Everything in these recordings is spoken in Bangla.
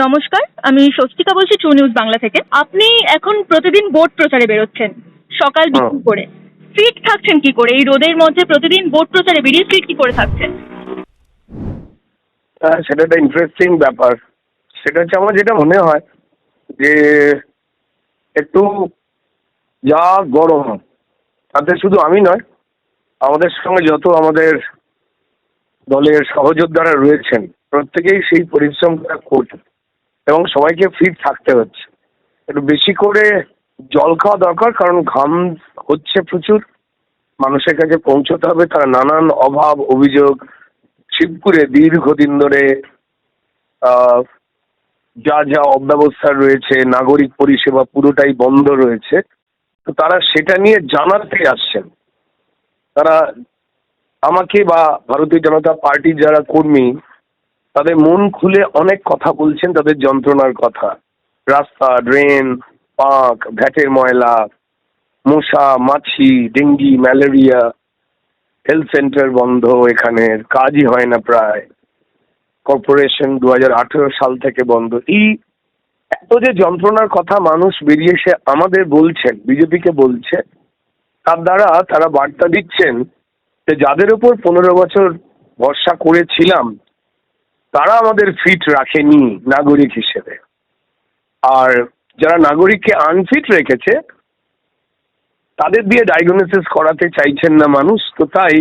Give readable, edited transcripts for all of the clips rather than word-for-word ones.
নমস্কার, আমি স্বস্তিকা বলছি ট্রু নিউজ বাংলা থেকে। আপনি এখন প্রতিদিন ভোট প্রচারে বেরোচ্ছেন, সকাল হুম। বিকেল করে। ফিট থাকছেন কি করে? এই রোদের মধ্যে প্রতিদিন ভোট প্রচারে বেরিয়ে ফিট কি করে থাকছেন? সেটা একটা ইন্টারেস্টিং ব্যাপার। সেটা হচ্ছে আমার যেটা মনে হয় যে একটু যা গরম, তাতে শুধু আমি নয়, আমাদের সঙ্গে যত আমাদের দলের সহযোদ্ধারা রয়েছেন প্রত্যেকেই সেই পরিশ্রমটা করছে এবং সবাইকে ফিট থাকতে হচ্ছে। একটু বেশি করে জল খাওয়া দরকার, কারণ ঘাম হচ্ছে প্রচুর, মানুষের কাছে পৌঁছতে হবে। তারা নানান অভাব অভিযোগ, শিবপুরে দীর্ঘদিন ধরে আহ, যা যা অব্যবস্থা রয়েছে, নাগরিক পরিষেবা পুরোটাই বন্ধ রয়েছে, তো তারা সেটা নিয়ে জানাতে আসছেন। তারা আমাকে বা ভারতীয় জনতা পার্টির যারা কর্মী, তাদের মন খুলে অনেক কথা বলছেন, তাদের যন্ত্রণার কথা। রাস্তা, ড্রেন, পাঁক, ভ্যাটের ময়লা, মশা, মাছি, ডেঙ্গি, ম্যালেরিয়া, হেলথ সেন্টার বন্ধ, এখানের কাজই হয় না প্রায়। কর্পোরেশন 2018 সাল থেকে বন্ধ। এই এত যে যন্ত্রণার কথা মানুষ বেরিয়ে এসে আমাদের বলছেন, বিজেপিকে বলছে, তার দ্বারা তারা বার্তা দিচ্ছেন যে যাদের উপর 15 বছর ভরসা করেছিলাম, তারা আমাদের ফিট রাখেনি নাগরিক হিসেবে। আর যারা নাগরিককে আনফিট রেখেছে, তাদের দিয়ে ডায়াগনোসিস করাতে চাইছেন না মানুষ। তো তাই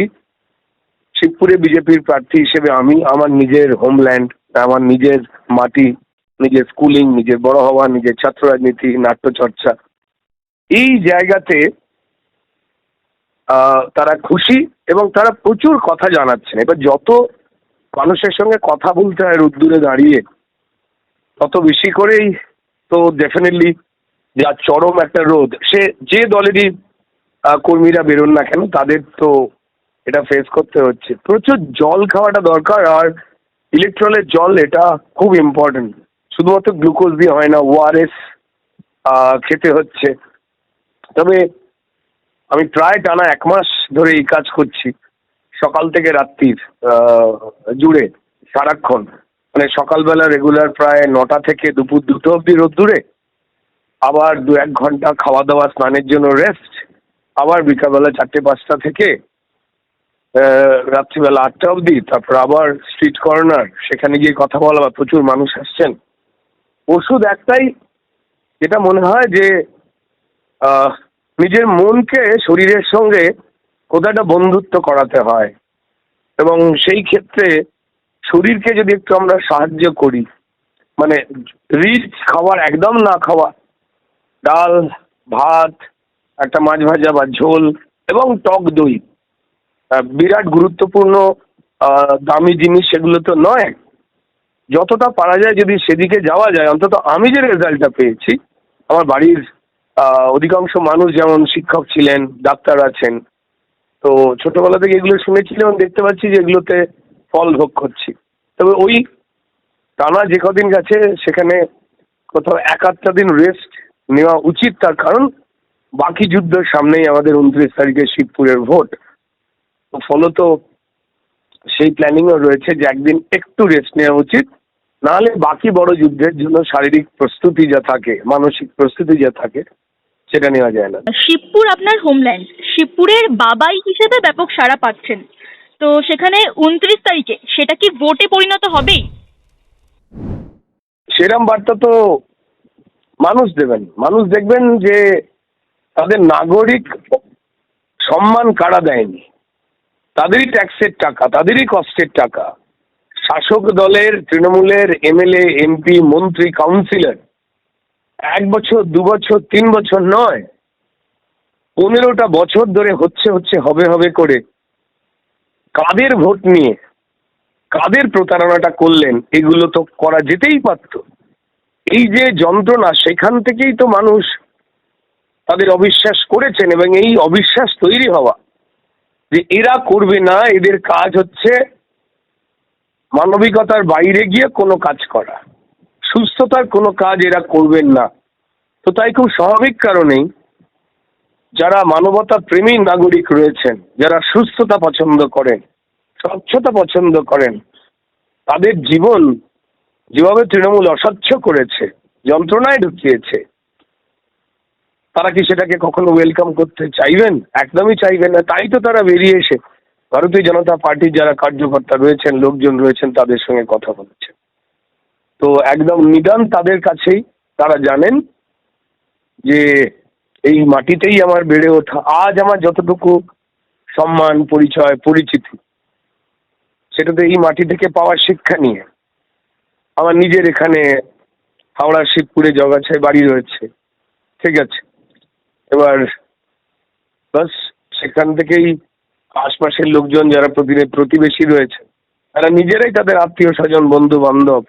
শিবপুরে বিজেপির প্রার্থী হিসেবে আমি আমার নিজের হোমল্যান্ড, আমার নিজের মাটি, নিজের স্কুলিং, নিজের বড় হওয়া, নিজের ছাত্র রাজনীতি, নাট্যচর্চা, এই জায়গাতে তারা খুশি এবং তারা প্রচুর কথা জানাচ্ছেন। এবার যত মানুষের সঙ্গে কথা বলতে হয় রোদ্দুরে দাঁড়িয়ে, তত বেশি করেই তো ডেফিনেটলি যা চরম একটা রোদ, সে যে দলেরই কর্মীরা বেরোন না কেন, তাদের তো এটা ফেস করতে হচ্ছে। প্রচুর জল খাওয়াটা দরকার, আর ইলেকট্রলের জল এটা খুব ইম্পর্টেন্ট। শুধুমাত্র গ্লুকোজ দিয়ে হয় না, ওআরএস খেতে হচ্ছে। তবে আমি প্রায় টানা 1 মাস ধরে এই কাজ করছি, সকাল থেকে রাত্রির জুড়ে, সারাক্ষণ। মানে সকালবেলা রেগুলার প্রায় 9টা থেকে দুপুর 2টো অব্দি রোদ্দুরে, আবার 2-1 ঘন্টা খাওয়া দাওয়া স্নানের জন্য রেস্ট, আবার বিকালবেলা 4টে-5টা থেকে রাত্রিবেলা 8টা অবধি, তারপর আবার স্ট্রিট কর্নার, সেখানে গিয়ে কথা বলা। বা প্রচুর মানুষ আসছেন। ওষুধ একটাই, যেটা মনে হয় যে আহ, নিজের মনকে শরীরের সঙ্গে কোথাও একটা বন্ধুত্ব করাতে হয়, এবং সেই ক্ষেত্রে শরীরকে যদি একটু আমরা সাহায্য করি, মানে রিচ খাবার একদম না খাওয়া, ডাল, ভাত, একটা মাছ ভাজা বা ঝোল এবং টক দই, বিরাট গুরুত্বপূর্ণ দামি জিনিস সেগুলো তো নয়। যতটা পারা যায় যদি সেদিকে যাওয়া যায়, অন্তত আমি যে রেজাল্টটা পেয়েছি, আমার বাড়ির অধিকাংশ মানুষ যেমন শিক্ষক ছিলেন, ডাক্তার আছেন, তো ছোটবেলা থেকে এগুলো শুনেছি এবং দেখতে পাচ্ছি যে এগুলোতে ফল ভোগ করছি। তবে ওই টানা যে কদিন গেছে, সেখানে কোথাও 1-8টা দিন রেস্ট নেওয়া উচিত। তার কারণ বাকি যুদ্ধ সামনেই, আমাদের 29 তারিখে শিবপুরের ভোট। তো ফলত সেই প্ল্যানিংও রয়েছে যে একদিন একটু রেস্ট নেওয়া উচিত, নাহলে বাকি বড় যুদ্ধের জন্য শারীরিক প্রস্তুতি যা থাকে, মানসিক প্রস্তুতি যা থাকে, সেটা নেওয়া যায় না। শিবপুর আপনার হোমল্যান্ড, শিবপুরের বাবাই হিসেবে ব্যাপক সাড়া পাচ্ছেন। তো সেখানে 29 তারিখে সেটা কি ভোটে পরিণত হবেই? সেরম বার্তা তো মানুষ দেবেন। মানুষ দেখবেন যে তাদের নাগরিক সম্মান কারা দেয়নি, তাদেরই ট্যাক্সের টাকা, তাদেরই কষ্টের টাকা। শাসক দলের, তৃণমূলের এমএলএ, এমপি, মন্ত্রী, কাউন্সিলর 1 বছর, 2 বছর, 3 বছর নয়, 15টা বছর ধরে হচ্ছে হবে হবে করে কাদের ভোট নিয়ে কাদের প্রতারণাটা করলেন, এগুলো তো করা যেতেই পারত। এই যে যন্ত্রণা, সেখান থেকেই তো মানুষ তাদের অবিশ্বাস করেছেন, এবং এই অবিশ্বাস তৈরি হওয়া যে এরা করবে না, এদের কাজ হচ্ছে মানবিকতার বাইরে গিয়ে কোনো কাজ করা, সুস্থতার কোনো কাজ এরা করবেন না। তো তাই খুব স্বাভাবিক কারণেই যারা মানবতা প্রেমী নাগরিক রয়েছেন, যারা সুস্থতা পছন্দ করেন, স্বচ্ছতা পছন্দ করেন, তাদের জীবন যেভাবে তৃণমূল অস্বচ্ছ করেছে, যন্ত্রণায় ঢুকিয়েছে, তারা কি সেটাকে কখনো ওয়েলকাম করতে চাইবেন? একদমই চাইবেন না। তাই তো তারা বেরিয়ে এসে ভারতীয় জনতা পার্টির যারা কার্যকর্তা রয়েছেন, লোকজন রয়েছেন, তাদের সঙ্গে কথা বলেছেন। তো একদম নিদান তাদের কাছেই। তারা জানেন যে এই মাটিতেই আমার বেড়ে ওঠা। আজ আমার যতটুকু সম্মান, পরিচয়, পরিচিতি, সেটা তো এই মাটি থেকে পাওয়ার শিক্ষা নিয়ে। আমার নিজের এখানে হাওড়ার শিবপুরে জগাছায় বাড়ি রয়েছে, ঠিক আছে। এবার বাস সেখান থেকেই আশপাশের লোকজন যারা প্রতিবেশী রয়েছে, তারা নিজেরাই তাদের আত্মীয় স্বজন, বন্ধু বান্ধব,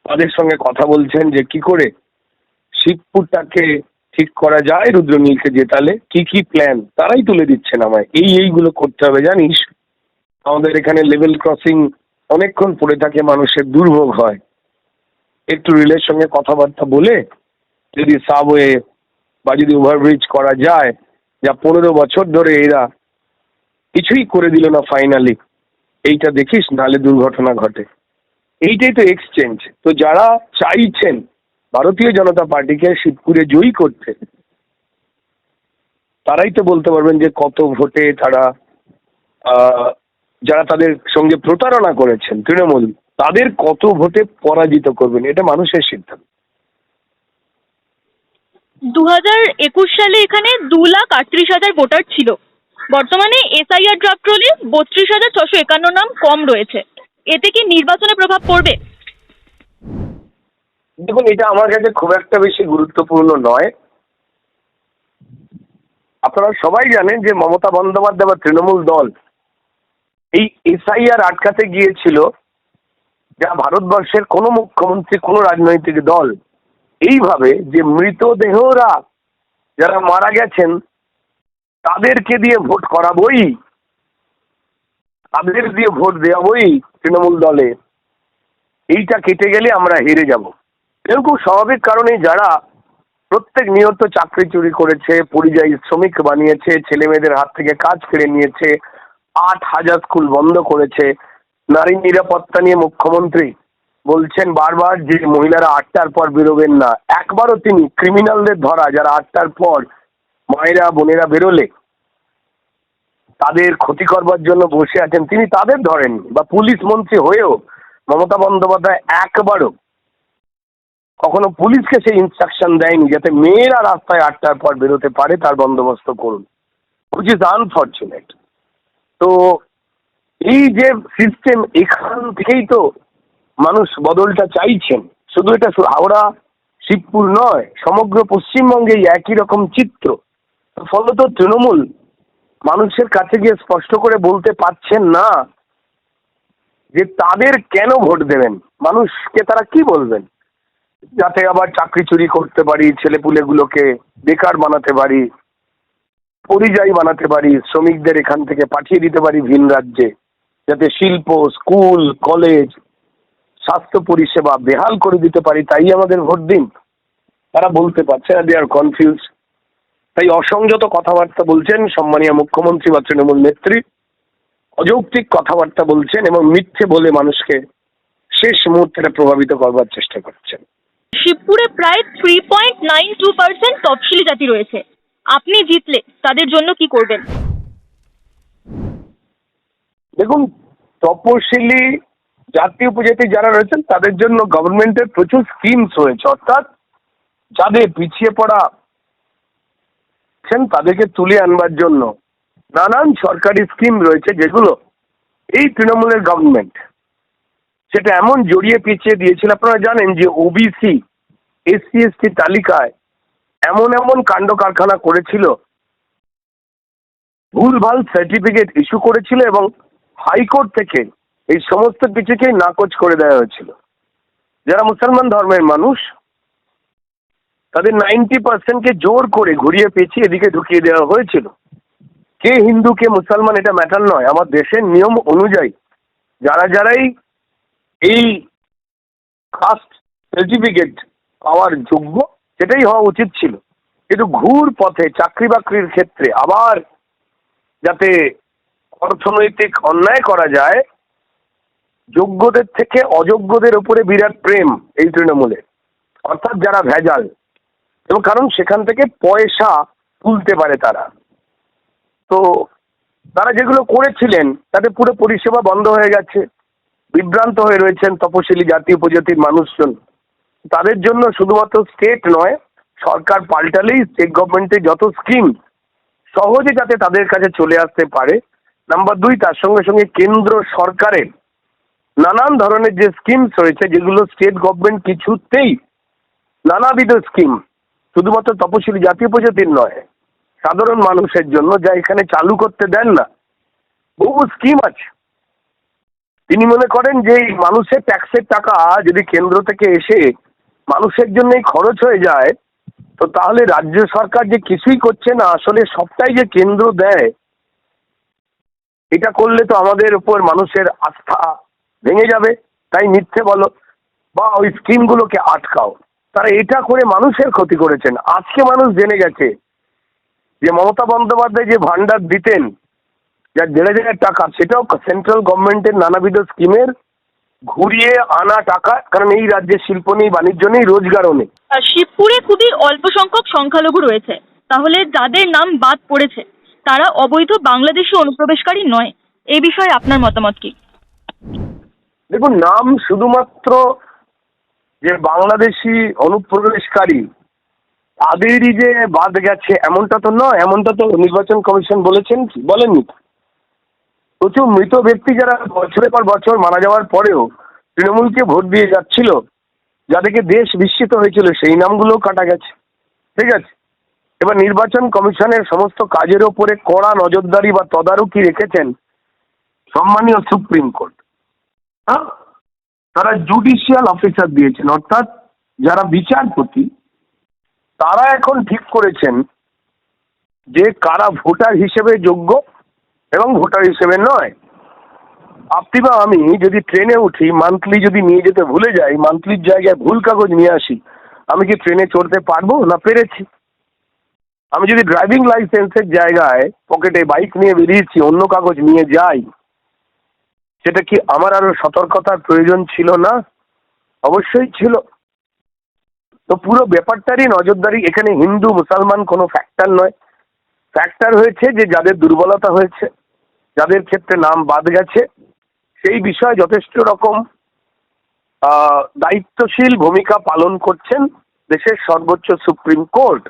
তাদের সঙ্গে কথা বলছেন যে কি করে শিবপুরটাকে ঠিক করা যায়, রুদ্রনীলকে জেতালে কি কি প্ল্যান তারাই তুলে দিচ্ছেন আমায়। এইগুলো করতে হবে। জানিস, আমাদের এখানে লেভেল ক্রসিং অনেকক্ষণ পড়ে থাকে, মানুষের দুর্ভোগ হয়। একটু রেলের সঙ্গে কথাবার্তা বলে যদি সাবওয়ে বা যদি ওভারব্রিজ করা যায়, যা 15 বছর ধরে এরা কিছুই করে দিল না ফাইনালি, এইটা দেখিস, নাহলে দুর্ঘটনা ঘটে। এইটাই তো এক্সচেঞ্জ। তো যারা চাইছেন ভারতীয় জনতা পার্টিকে শিবপুরে জয়ী করতে, তারাই তো বলতে পারবেন যে কত ভোটে তারা, যারা তাদের সঙ্গে প্রতারণা করেছেন তৃণমূল, তাদের কত ভোটে পরাজিত করবেন। এটা মানুষের সিদ্ধান্ত। 2021 সালে এখানে 2,38,000 ভোটার ছিল। বর্তমানে এসআইআর ড্রাফট রোলে 32,651 নাম কম রয়েছে। এতে কি নির্বাচনে প্রভাব পড়বে? দেখুন, এটা আমার কাছে খুব একটা বেশি গুরুত্বপূর্ণ নয়। আপনারা সবাই জানেন যে মমতা বন্দ্যোপাধ্যায় বা তৃণমূল দল এই এসআইআর আটকাতে গিয়েছিল, যা ভারতবর্ষের কোনো মুখ্যমন্ত্রী, কোনো রাজনৈতিক দল এইভাবে যে মৃতদেহরা যারা মারা গেছেন তাদেরকে দিয়ে ভোট করাবই, তাদের দিয়ে ভোট দেওয়াবই তৃণমূল দলে, এইটা কেটে গেলে আমরা হেরে যাব। এরকম খুব স্বাভাবিক কারণেই যারা প্রত্যেক নিয়ত চাকরি চুরি করেছে, পরিযায়ী শ্রমিক বানিয়েছে, ছেলে মেয়েদের হাত থেকে কাজ কেড়ে নিয়েছে, 8,000 স্কুল বন্ধ করেছে, নারী নিরাপত্তা নিয়ে মুখ্যমন্ত্রী বলছেন বারবার যে মহিলারা 8টার পর বেরোবেন না। একবারও তিনি ক্রিমিনালদের ধরা, যারা 8টার পর মায়েরা বোনেরা বেরোলে তাদের ক্ষতি করবার জন্য বসে আছেন, তিনি তাদের ধরেননি। বা পুলিশ মন্ত্রী হয়েও মমতা বন্দ্যোপাধ্যায় একবারও কখনো পুলিশকে সেই ইনস্ট্রাকশন দেয়নি যাতে মেয়েরা রাস্তায় 8টার পর বেরোতে পারে, তার বন্দোবস্ত করুন, হুইচ ইজ আনফর্চুনেট। তো এই যে সিস্টেম, এখান থেকেই তো মানুষ বদলটা চাইছেন। শুধু এটা হাওড়া শিবপুর নয়, সমগ্র পশ্চিমবঙ্গেই একই রকম চিত্র। ফলত তৃণমূল মানুষের কাছে গিয়ে স্পষ্ট করে বলতে পারছেন না যে তাদের কেন ভোট দেবেন। মানুষকে তারা কি বলবেন? যাতে আবার চাকরি চুরি করতে পারি, ছেলেপুলেগুলোকে বেকার বানাতে পারি, পরিযায়ী বানাতে পারি, শ্রমিকদের এখান থেকে পাঠিয়ে দিতে পারি ভিন রাজ্যে, যাতে শিল্প, স্কুল, কলেজ, স্বাস্থ্য পরিষেবা বেহাল করে দিতে পারি, তাই আমাদের ভোট দিন। তারা বলতে পারছে না, দে আর কনফিউজ। তাই অসংযত কথাবার্তা বলছেন সম্মানীয় মুখ্যমন্ত্রী বা তৃণমূল নেত্রী, অযৌক্তিক কথাবার্তা বলছেন এবং মিথ্যে বলে মানুষকে শেষ মুহূর্তে প্রভাবিত করবার চেষ্টা করছেন। শিবপুরে প্রায় 3.92% তফসিলি জাতি রয়েছে। আপনি জিতলে তাদের জন্য কি করবেন? দেখুন, তপশিলি জাতি উপজাতি যারা রয়েছেন তাদের জন্য গভর্নমেন্টের প্রচুর স্কিমস রয়েছে। অর্থাৎ যাদের পিছিয়ে পড়া তাদেরকে তুলে আনবার জন্য নানান সরকারি স্কিম রয়েছে, যেগুলো এই তৃণমূলের গভর্নমেন্ট সেটা এমন জড়িয়ে পিছিয়ে দিয়েছিল। আপনারা জানেন যে ওবিসি, এসসি এসটি তালিকায় এমন এমন কাণ্ড কারখানা করেছিল, ভুলভাল সার্টিফিকেট ইস্যু করেছিল এবং হাইকোর্ট থেকে এই সমস্ত কিছুকেই নাকচ করে দেওয়া হয়েছিল। যারা মুসলমান ধর্মের মানুষ তাদের 90%কে জোর করে ঘুরিয়ে পেঁচিয়ে এদিকে ঢুকিয়ে দেওয়া হয়েছিল। কে হিন্দু কে মুসলমান এটা ম্যাটার নয়। আমার দেশের নিয়ম অনুযায়ী যারাই এই কাস্ট সার্টিফিকেট পাওয়ার যোগ্য, সেটাই হওয়া উচিত ছিল। কিন্তু ঘুর পথে চাকরি বাকরির ক্ষেত্রে আবার যাতে অর্থনৈতিক অন্যায় করা যায়, যোগ্যদের থেকে অযোগ্যদের ওপরে বিরাট প্রেম এই তৃণমূলে, অর্থাৎ যারা ভেজাল, এবং কারণ সেখান থেকে পয়সা তুলতে পারে তারা। তো তারা যেগুলো করেছিলেন তাতে পুরো পরিষেবা বন্ধ হয়ে গেছে, বিভ্রান্ত হয়ে রয়েছেন তপশিলি জাতি উপজাতির মানুষজন। তাদের জন্য শুধুমাত্র স্টেট নয়, সরকার পাল্টালেই স্টেট গভর্নমেন্টের যত স্কিম সহজে যাতে তাদের কাছে চলে আসতে পারে। নাম্বার 2, তার সঙ্গে সঙ্গে কেন্দ্র সরকারের নানান ধরনের যে স্কিমস রয়েছে, যেগুলো স্টেট গভর্নমেন্ট কিছুতেই, নানাবিধ স্কিম শুধুমাত্র তপশিলি জাতি উপজাতির নয়, সাধারণ মানুষের জন্য যা এখানে চালু করতে দেন না। বহু স্কিম আছে। তিনি মনে করেন যে এই মানুষের ট্যাক্সের টাকা যদি কেন্দ্র থেকে এসে মানুষের জন্যই খরচ হয়ে যায়, তো তাহলে রাজ্য সরকার যে কিছুই করছে না, আসলে সবটাই যে কেন্দ্র দেয়, এটা করলে তো আমাদের উপর মানুষের আস্থা ভেঙে যাবে। তাই মিথ্যে বলো বা ওই স্কিমগুলোকে আটকাও। তারা এটা করে মানুষের ক্ষতি করেছেন। আজকে মানুষ জেনে গেছে যে মমতা বন্দ্যোপাধ্যায় যে ভান্ডার দিতেন, যা 1,500 টাকা, সেটাও সেন্ট্রাল গভর্নমেন্টের নানাবিধ স্কিমের ঘুরিয়ে আনা টাকা। কারণ এই রাজ্যে শিল্প নেই, বাণিজ্য নেই, রোজগারও নেই। আর শিবপুরে খুবই অল্প সংখ্যক সংখ্যালঘু রয়েছে, তাহলে যাদের নাম বাদ পড়েছে তারা অবৈধ বাংলাদেশি অনুপ্রবেশকারী নয়। এই বিষয়ে আপনার মতামত কি? দেখুন, নাম শুধুমাত্র যে বাংলাদেশি অনুপ্রবেশকারী তাদেরই যে বাদ গেছে এমনটা তো নয়। এমনটা তো নির্বাচন কমিশন বলেছেন কি? বলেননি। প্রচুর মৃত ব্যক্তি যারা বছরের পর বছর মারা যাওয়ার পরেও তৃণমূলকে ভোট দিয়ে যাচ্ছিল, যাদেরকে দেশ বিস্মিত হয়েছিল, সেই নামগুলোও কাটা গেছে। ঠিক আছে, এবার নির্বাচন কমিশনের সমস্ত কাজের ওপরে কড়া নজরদারি বা তদারকি রেখেছেন সম্মানীয় সুপ্রিম কোর্ট। হ্যাঁ, তারা জুডিশিয়াল অফিসার দিয়েছেন, অর্থাৎ যারা বিচারপতি, তারা এখন ঠিক করেছেন যে কারা ভোটার হিসেবে যোগ্য এবং ভোটার হিসেবে নয়। আপনি বা আমি যদি ট্রেনে উঠি, মান্থলি যদি নিয়ে যেতে ভুলে যাই, মান্থলির জায়গায় ভুল কাগজ নিয়ে আসি, আমি কি ট্রেনে চড়তে পারবো না? পেরেছি। আমি যদি ড্রাইভিং লাইসেন্সের জায়গায় পকেটে বাইক নিয়ে বেরিয়েছি, অন্য কাগজ নিয়ে যাই, সেটা কি আমার আরো সতর্কতার প্রয়োজন ছিল না? অবশ্যই ছিল। তো পুরো ব্যাপারটারই নজরদারি। এখানে হিন্দু মুসলমান কোনো ফ্যাক্টর নয়। ফ্যাক্টর হয়েছে যে যাদের দুর্বলতা হয়েছে, যাদের ক্ষেত্রে নাম বাদ গেছে, সেই বিষয়ে যথেষ্ট রকম দায়িত্বশীল ভূমিকা পালন করছেন দেশের সর্বোচ্চ সুপ্রিম কোর্ট।